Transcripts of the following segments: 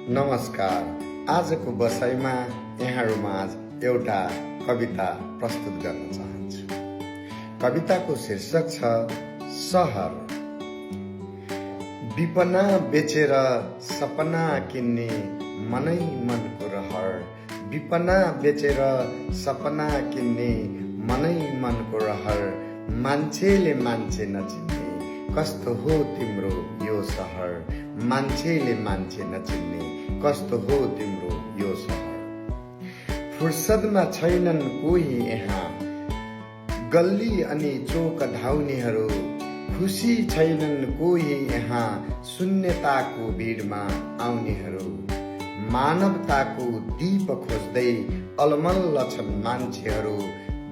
नमस्कार। आजको बसाइमा यहाँहरूमाझ एउटा कविता प्रस्तुत गर्न चाहन्छु। कविताको शीर्षक छ सहर। विपना बेचेर सपना किन्ने मनै मनको रहर। विपना बेचेर सपना किन्ने मनै मनको रहर। मान्छेले मान्छे नचिन्ने कस्तो हो तिम्रो यो सहर। मान्छेले मान्छे नचिन्ने कस्तो हो तिम्रो यो सहर। फुर्सदमा छैनन् कोही यहाँ गल्ली अनि चोक धाउनेहरू। खुसी छैनन् कोही यहाँ शून्यताको भिडमा आउनेहरू। मानवताको दीप खोज्दै अलमल्ल छन् मान्छेहरू।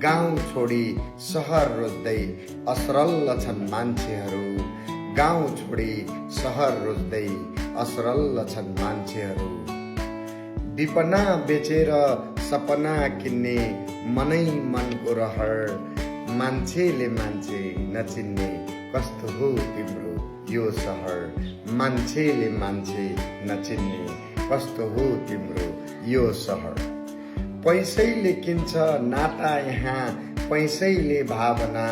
गाउँ छोडी सहर रोज्दै असरल्ल छन् मान्छेहरू। गाउँ छोडी सहर रोज्दै असरल्ल छन् मान्छेहरू। विपना बेचेर सपना किन्ने मनै मनको रहर। मान्छेले मान्छे नचिन्ने कस्तो हो तिम्रो यो सहर। मान्छेले मान्छे नचिन्ने कस्तो हो तिम्रो यो सहर। पैसैले किन्छ नाता यहाँ पैसैले भावना।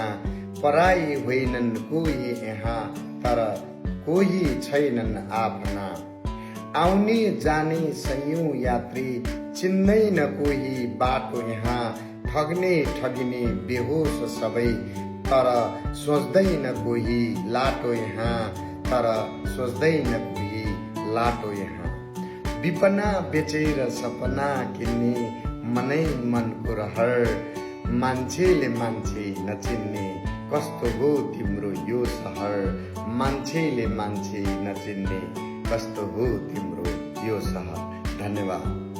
पराई होइनन् कोही यहाँ तर कोही छैनन् आफ्ना। आउने जाने सयौं यात्री चिन्दैन कोही बाटो यहाँ। ठग्ने ठगिने बेहोस सबै तर सोच्दैन कोही लाटो यहाँ। तर सोच्दैन कोही लाटो यहाँ। विपना बेचेर सपना किन्ने मनै मनको रहर। मान्छेले मान्छे नचिन्ने कस्तो हो तिम्रो यो सहर। मान्छेले मान्छे नचिन्ने कस्तो हो तिम्रो यो सहर। धन्यवाद।